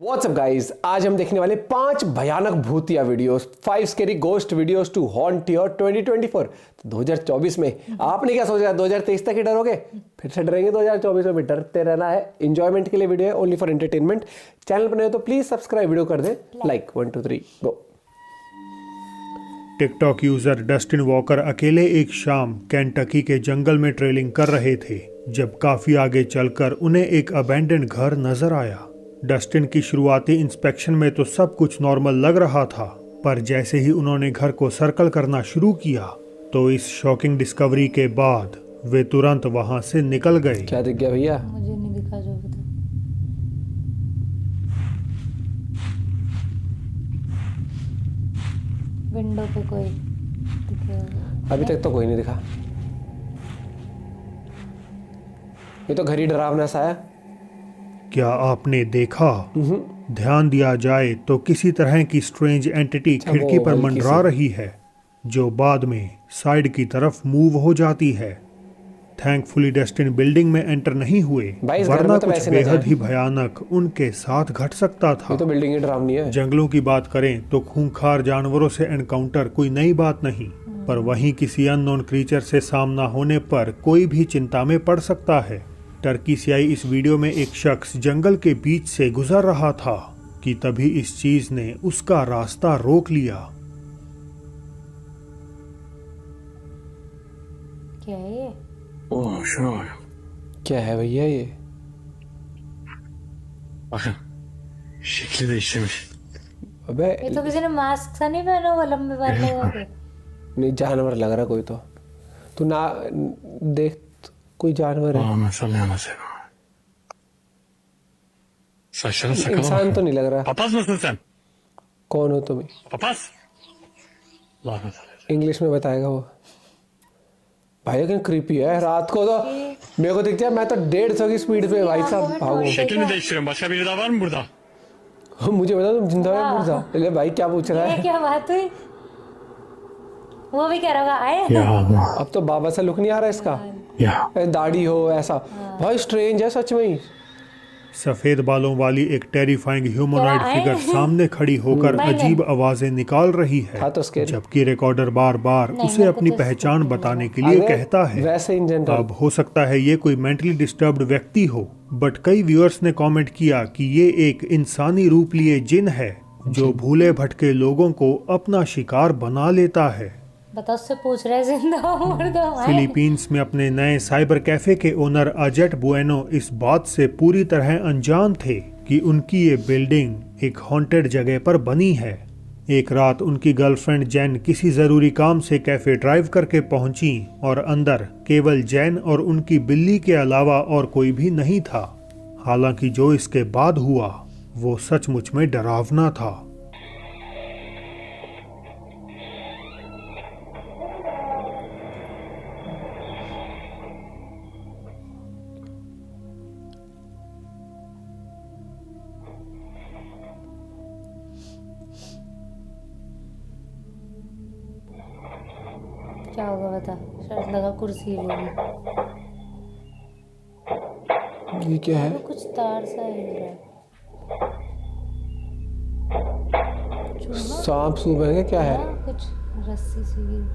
What's up guys, आज हम देखने वाले 5 भयानक भूतिया videos, 5 scary ghost videos to haunt your 2024। तो 2024 में आपने क्या सोचा? 2023 तक ही डरोगे, फिर से डरेंगे 2024 में भी। डरते रहना है, एंजॉयमेंट के लिए वीडियो है, ओनली फॉर एंटरटेनमेंट। चैनल पर नए हो तो प्लीज सब्सक्राइब, वीडियो कर they like. 1 2 3 go. TikTok user Dustin walker अकेले एक शाम केंटकी के जंगल में ट्रेलिंग कर रहे थे जब काफी आगे चलकर उन्हें एक अबैंडन घर नजर आया। डस्टिन की शुरुआती इंस्पेक्शन में तो सब कुछ नॉर्मल लग रहा था, पर जैसे ही उन्होंने घर को सर्कल करना शुरू किया तो इस शॉकिंग डिस्कवरी के बाद वे तुरंत वहां से निकल गए। क्या दिख गया भैया? मुझे नहीं दिखा जो भी था। विंडो पे कोई दिखेगा? अभी तक तो कोई नहीं दिखा। ये तो घर ही डरावना सा है। क्या आपने देखा? ध्यान दिया जाए तो किसी तरह की स्ट्रेंज एंटिटी खिड़की पर मंडरा रही है जो बाद में साइड की तरफ मूव हो जाती है। थैंकफुली डस्टिन बिल्डिंग में एंटर नहीं हुए, वरना तो कुछ बेहद ही भयानक उनके साथ घट सकता था। ये तो बिल्डिंग ही डरावनी है। जंगलों की बात करें तो खूंखार जानवरों से एनकाउंटर कोई नई बात नहीं, पर वहीं किसी अननोन क्रीचर से सामना होने पर कोई भी चिंता में पड़ सकता है। टर्की से आई इस वीडियो में एक शख्स जंगल के बीच से गुजर रहा था कि तभी इस चीज ने उसका रास्ता रोक लिया। क्या है ये? क्या है भैया ये? शक्ल değiştirmiş। अबे ये तो किसी ने मास्क सा नहीं पहना हुआ लंबे बाल लगा के? नहीं, जानवर लग रहा कोई तो। तू ना देख, कोई जानवर है। Allah'ım sallallahu aleyhi. Saçlara sakala इंसान bak. तो नहीं लग रहा। Papaz mısın sen? कौन हो तुम? Papaz. Allah'ım sallallahu. इंग्लिश में बताएगा वो। भाई लेकिन क्रीपी है। रात को तो मेरे को दिख जाए, मैं तो 150 की स्पीड पे भाई साहब भागूं। Şeklini değiştirin. Başka biri daha var mı burada? मुझे बता, तुम जिंदा हो मुर्दा? ले भाई, क्या पूछ रहा ये है? क्या बात हुई? वो भी कह रहा होगा आए। Ya Allah. अब तो बाबा सा लुक नहीं आ रहा इसका। Ya. दाढ़ी हो ऐसा, भाई स्ट्रेंज है सच में ही। सफेद बालों वाली एक टेरिफाइंग ह्यूमनॉइड क्या है? फिगर सामने खड़ी होकर अजीब आवाजें निकाल रही है, था तो scary। जबकि रिकॉर्डर बार बार नहीं, उसे मेरे को अपनी तो पहचान इसको बताने के लिए अगर कहता है। वैसे इन जनरल अब हो सकता है ये कोई मेंटली डिस्टर्ब्ड व्यक्ति हो, बट कई व्यूअर्स ने कमेंट किया कि ये एक इंसानी रूप लिए जिन है जो भूले भटके लोगों को अपना शिकार बना लेता है। बता, उससे पूछ रहे जिंदा हो मुर्दा हो? आए? फिलीपींस में अपने नए साइबर कैफे के ओनर अजेट बुएनो इस बात से पूरी तरह अनजान थे कि उनकी ये बिल्डिंग एक हॉन्टेड जगह पर बनी है। एक रात उनकी गर्लफ्रेंड जैन किसी जरूरी काम से कैफे ड्राइव करके पहुंची और अंदर केवल जैन और उनकी बिल्ली के अलावा और कोई भी नहीं था। हालांकि जो इसके बाद हुआ वो सचमुच में डरावना था। क्या होगा बता? शायद लगा कुर्सी लेगी। ये क्या है? वो कुछ तार सा हिल रहा है। सांप सूप है क्या है? हाँ, कुछ रस्सी सी गिरी।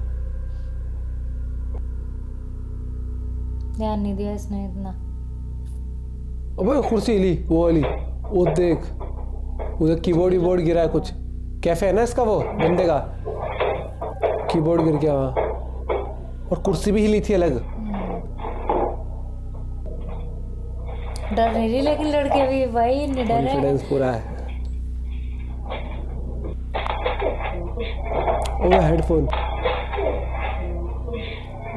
ध्यान नहीं दिया इसने इतना। अबे कुर्सी हिली, वो वाली। वो देख, उधर कीबोर्ड वीबोर्ड गिरा है कुछ। कैफे है ना इसका, वो बंदे का कीबोर्ड गिर गया वहाँ, और कुर्सी भी हिली थी अलग। डर नहीं रही लेकिन लड़के भी भाई निडर है। कॉन्फिडेंस पूरा है। ओ हेडफोन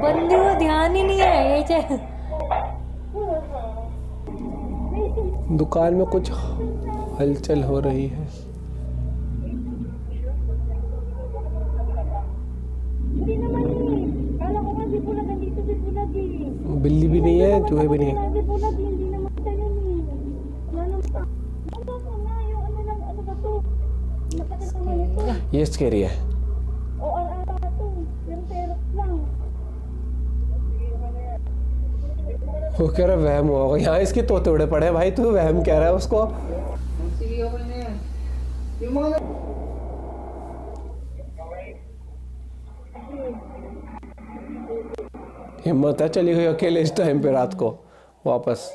बंदी को ध्यान ही नहीं है। ये चाहे दुकान में कुछ हलचल हो रही है। बिल्ली भी नहीं है, चूहे भी नहीं है। ये स्कैरी है। वो कह रहा वहम हुआ होगा, यहाँ इसके तोते उड़े पड़े हैं भाई, तू वहम कह रहा है उसको। हिम्मत है, चली गई अकेले इस टाइम पे रात को वापस।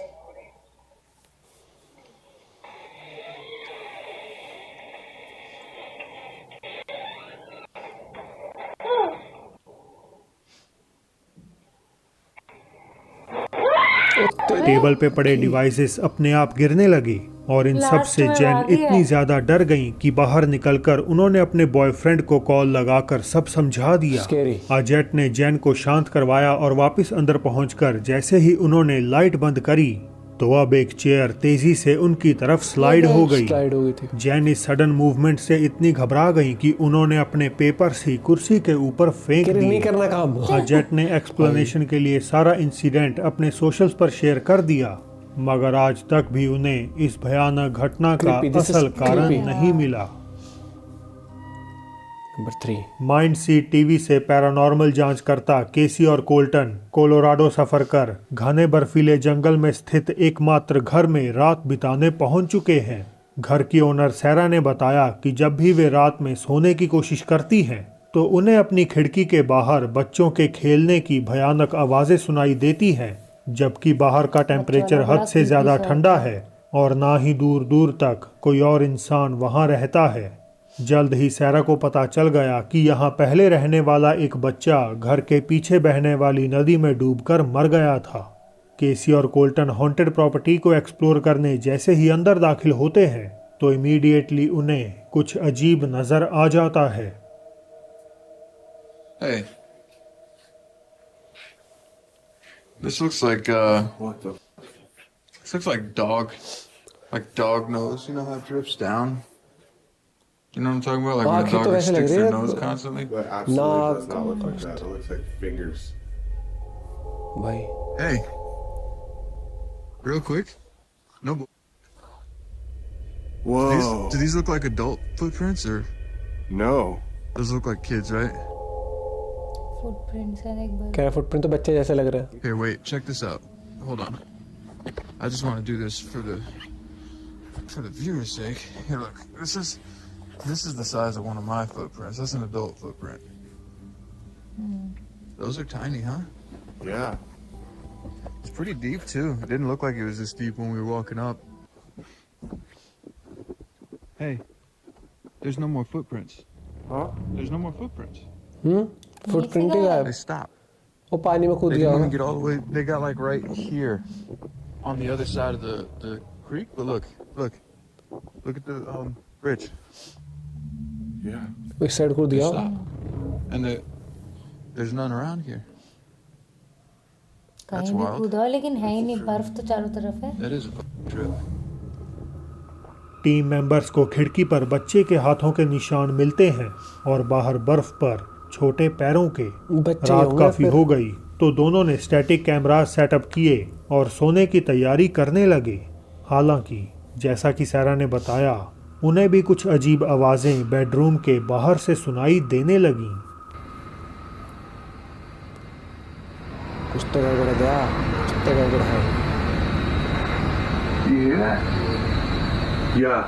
टेबल पे पड़े डिवाइसेस अपने आप गिरने लगे और इन सब लास्ट से में जेन भागी है। इतनी ज्यादा डर गईं कि बाहर निकलकर उन्होंने अपने बॉयफ्रेंड को कॉल लगाकर सब समझा दिया। Scary। अजेट ने जेन को शांत करवाया और वापस अंदर पहुंचकर जैसे ही उन्होंने लाइट बंद करी तो अब एक चेयर तेजी से उनकी तरफ स्लाइड हो गई। स्लाइड हो गई थी। जेन इस सडन मूवमेंट से इतनी घबरा गई कि उन्होंने अपने पेपर्स ही कुर्सी के ऊपर फेंक कि नहीं दिए। करना काम। अजेट ने एक्सप्लेनेशन के लिए सारा इंसिडेंट अपने सोशल्स पर शेयर कर दिया, मगर आज तक भी उन्हें इस भयानक घटना का Creepy, this is असल कारण creepy। नहीं मिला। नंबर 3। माइंड सीट टीवी से पैरानॉर्मल जांचकर्ता केसी और कोल्टन कोलोराडो सफर कर घने बर्फीले जंगल में स्थित एकमात्र घर में रात बिताने पहुंच चुके हैं। घर की ओनर सैरा ने बताया कि जब भी वे रात में सोने की कोशिश करती हैं तो उन्हें अपनी खिड़की के बाहर बच्चों के खेलने की भयानक आवाजें सुनाई देती हैं, जबकि बाहर का टेम्परेचर हद से ज्यादा ठंडा है और ना ही दूर दूर तक कोई और इंसान वहां रहता है। जल्द ही सैरा को पता चल गया कि यहाँ पहले रहने वाला एक बच्चा घर के पीछे बहने वाली नदी में डूबकर मर गया था। केसी और कोल्टन हॉन्टेड प्रॉपर्टी को एक्सप्लोर करने जैसे ही अंदर दाखिल होते हैं तो इमीडिएटली उन्हें कुछ अजीब नजर आ जाता है। Hey. This looks like what the? This looks like dog nose. You know how it drips down? You know what I'm talking about? Like when a आँखें dog तो that वैसे लग sticks रही their है। nose constantly. But absolutely does Knock. not look like that. It looks like fingers. भाई Hey. Real quick. No. Whoa. Do these look like adult footprints or No. those look like kids, right? Footprints है एक बार। कह रहा footprint तो बच्चे जैसे लग रहे हैं। Here, wait. Check this out. Hold on. I just want to do this for the viewers' sake. Here, look. This is the size of one of my footprints. That's an adult footprint. Those are tiny, huh? Yeah. It's pretty deep too. It didn't look like it was this deep when we were walking up. Hey, there's no more footprints. Huh? There's no more footprints. Footprint ही गायब। They stopped. वो पानी में कूद They गया didn't even होगा। get all the way. They got like right here, on the other side of the creek. But look at the bridge. Yeah. इस side कूद They गया होगा। stopped. And there's none around here. That's कहीं भी wild. कूदा लेकिन है ही नहीं, बर्फ तो चारों तरफ है। That is a fucking trip. Team members को खिड़की पर बच्चे के हाथों के निशान मिलते हैं और बाहर बर्फ पर छोटे पैरों के। बच्चे रात होंगे काफी फिर। हो गई तो दोनों ने स्टैटिक कैमरा सेटअप किए और सोने की तैयारी करने लगे। हालांकि जैसा कि सैरा ने बताया, उन्हें भी कुछ अजीब आवाजें बेडरूम के बाहर से सुनाई देने लगीं। कुछ तो गड़बड़ गया, कुछ तो गड़बड़ है। You hear that? Yeah.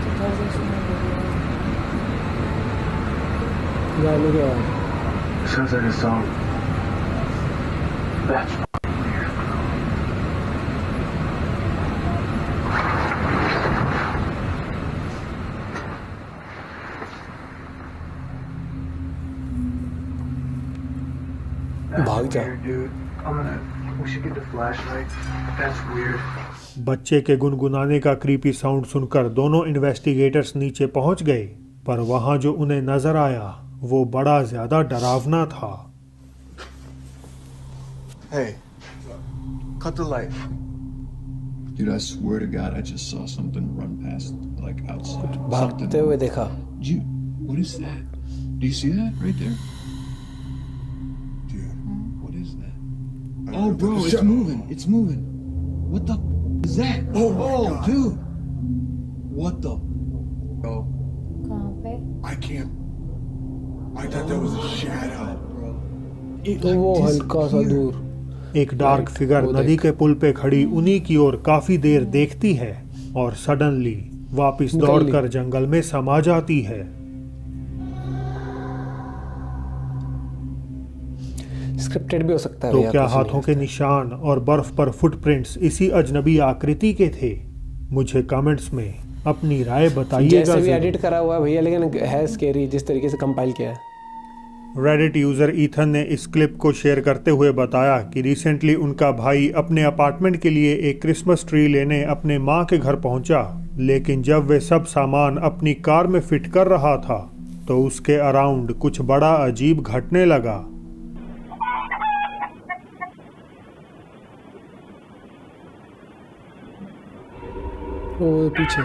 तो इधर से सुनाई दे रही है। गाने की आवाज। Sounds like a song. That's भाग जा। weird, dude. We should get the flashlights. That's weird. बच्चे के गुनगुनाने का क्रीपी साउंड सुनकर दोनों इन्वेस्टिगेटर्स नीचे पहुंच गए, पर वहां जो उन्हें नजर आया वो बड़ा ज्यादा डरावना था। Hey, cut the light. Dude, I swear to God, I just saw something run past, like outside. भागते हुए देखा। What is that? Do you see that right there? Dude. What is that? I don't Oh, know, bro, but it's moving. It's moving. What the is that? Oh my God. dude. What the? Bro, कहाँ पे? I can't. I thought that was a shadow. bro. It तो वो हल्का सा disappeared. दूर एक dark figure वो नदी देख। के पुल पे खड़ी उन्हीं की ओर काफी देर देखती है और सडनली वापस निकल ली। दौड़कर जंगल में समा जाती है। स्क्रिप्टेड भी हो सकता है तो भैया, क्या कुछ नहीं हाथों के निशान और बर्फ पर फुटप्रिंट्स इसी अजनबी आकृति के थे? मुझे कमेंट्स में अपनी राय बताइएगा जैसे भी जरूर। एडिट करा हुआ है भैया, लेकिन है स्केरी जिस तरीके से कंपाइल किया है। रेडिट यूजर ईथन ने इस क्लिप को शेयर करते हुए बताया कि रिसेंटली उनका भाई अपने अपार्टमेंट के लिए एक क्रिसमस ट्री लेने अपने माँ के घर पहुंचा, लेकिन जब वे सब सामान अपनी कार में फिट कर रहा था तो उसके अराउंड कुछ बड़ा अजीब घटने लगा। वो पीछे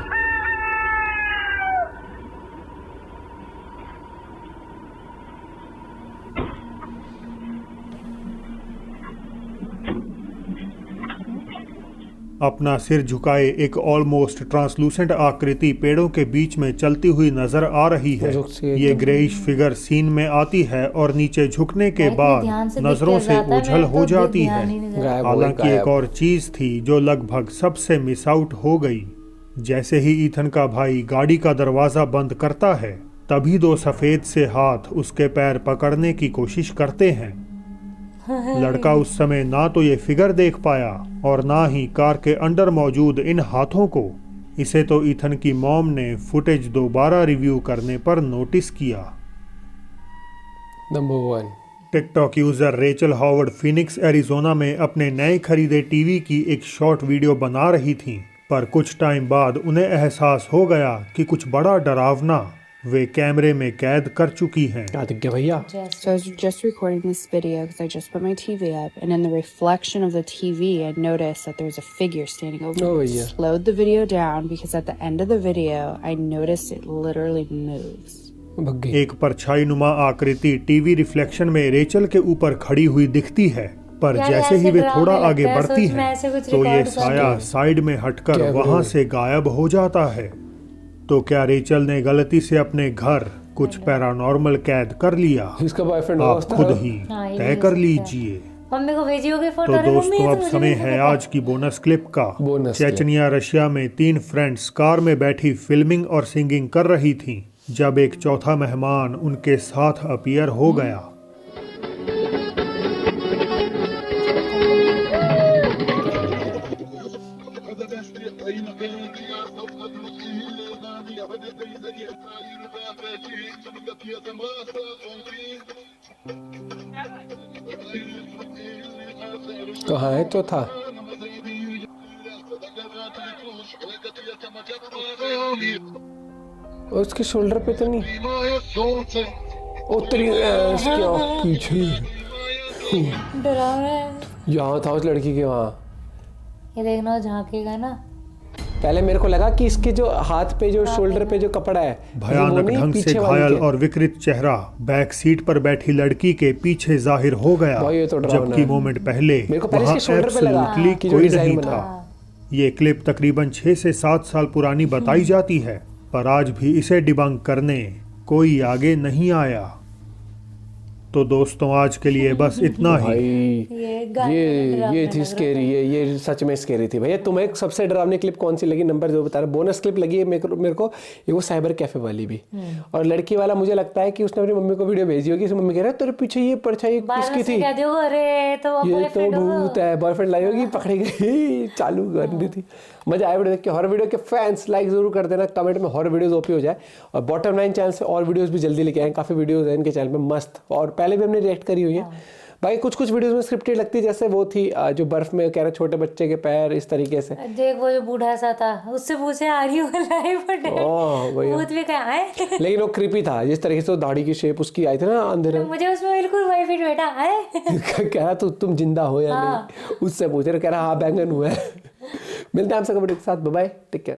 अपना सिर झुकाए एक ऑलमोस्ट ट्रांसलूसेंट आकृति पेड़ों के बीच में चलती हुई नजर आ रही है। ये ग्रेइश फिगर सीन में आती है और नीचे झुकने के बाद नजरों से ओझल हो जाती है। गायब हो हालांकि गायब। एक और चीज थी जो लगभग सबसे मिस आउट हो गई। जैसे ही ईथन का भाई गाड़ी का दरवाजा बंद करता है तभी दो सफेद से हाथ उसके पैर पकड़ने की कोशिश करते हैं। लड़का उस समय ना तो ये फिगर देख पाया और ना ही कार के अंदर मौजूद इन हाथों को। इसे तो ईथन की मॉम ने फुटेज दोबारा रिव्यू करने पर नोटिस किया। Number 1 TikTok user Rachel Howard Phoenix Arizona में अपने नए खरीदे टीवी की एक शॉर्ट वीडियो बना रही थी, पर कुछ टाइम बाद उन्हें एहसास हो गया कि कुछ बड़ा डरावना वे कैमरे में कैद कर चुकी हैं। क्या दिख गया भैया? So I was just recording this video because I just put my TV up, and in the reflection of the TV, I noticed that there was a figure standing over Oh, me. yeah. Slowed the video down because at the end of the video, I noticed it literally moves. भग गई। एक परछाई नुमा आकृति TV reflection में Rachel के ऊपर खड़ी हुई दिखती है, पर यार जैसे ही ऐसे वे डरावने थोड़ा लगता आगे है, बढ़ती सोच में है ऐसे कुछ तो ये रिकॉर्ड कर साया के। साइड में हटकर कैमरे वहां में। से गायब हो जाता है। तो क्या रेचल ने गलती से अपने घर कुछ पैरानॉर्मल कैद कर लिया? इसका बॉयफ्रेंड आप खुद ही हाँ, ये तय भी कर हो सकता है। लीजिए। मम्मी को भेजी होगी फोटो। तो अरे मम्मी, दोस्तों ये अब तो मुझे समय भी है पता आज की बोनस क्लिप का। Bonus clip. चेचनिया रशिया में 3 फ्रेंड्स कार में बैठी फिल्मिंग और सिंगिंग कर रही थीं जब एक चौथा मेहमान उनके साथ अपीयर हो गया। कहाँ है चौथा? और उसके शोल्डर पे तो नहीं, उतरी इसके पीछे डरावना है। यहाँ था उस लड़की के वहाँ। ये देखना झांकेगा ना। पहले मेरे को लगा कि इसके जो हाथ पे जो शोल्डर पे जो कपड़ा है वो भयानक नहीं, ढंग से पीछे वाली घायल के। और विकृत चेहरा बैक सीट पर बैठी लड़की के पीछे जाहिर हो गया, भाई ये तो डरावना जबकि है। मोमेंट पहले मेरे को पहले वहां इसके shoulder पे लगा एब्सोल्युटली कि जो कोई डिजाइन नहीं बना। था। ये क्लिप तकरीबन 6 से 7 साल पुरानी बताई जाती है, पर आज भी इसे डिबंक करने कोई आगे नहीं आया। तो दोस्तों आज के लिए बस इतना ही। भाई ये गाने ये डरावने थी लग स्केरी, ये सच में स्केरी थी भैया। तुम्हें सबसे डरावनी क्लिप कौन सी लगी? नंबर 2 बता रहा। बोनस क्लिप लगी है मेरे को ये वो साइबर कैफे वाली भी। और लड़की वाला मुझे लगता है कि उसने अपनी मम्मी को वीडियो भेजी होगी। उसकी मम्मी कह रहा है तेरे पीछे ये परछाई किसकी थी? कह दो अरे तो ये तो बॉयफ्रेंड भूत है, बॉयफ्रेंड लाई होगी, पकड़ी गई। चालू कर दी थी। मजा आया वीडियो देख के। हॉरर वीडियो के फैंस लाइक जरूर कर देना, कमेंट में हॉरर वीडियोस ओपी हो जाए। और बॉटम लाइन चैनल से और वीडियोस भी जल्दी लेके आए, काफी वीडियोस हैं इनके चैनल पे मस्त। और पहले भी हमने रिएक्ट करी हुई है भाई। कुछ वीडियोस में स्क्रिप्टेड लगती है, जैसे वो थी जो बर्फ में कह रहे छोटे बच्चे के पैर इस तरीके से। देख वो जो बूढ़ा सा था, उससे पूछे आ रही हो लाइव भैया। भूत भी कहाँ है? लेकिन वो क्रीपी था, जिस तरीके से वो दाढ़ी की शेप उसकी आई थी ना अंधेरे में। मुझे उसमें बिल्कुल वही फिट बैठा है। कह रहा तुम जिंदा हो या नहीं, उससे पूछ रहे, कह रहा हाँ बैंगन हुआ है। मिलते हैं आपसे कमेंट के साथ। Bye bye, take care.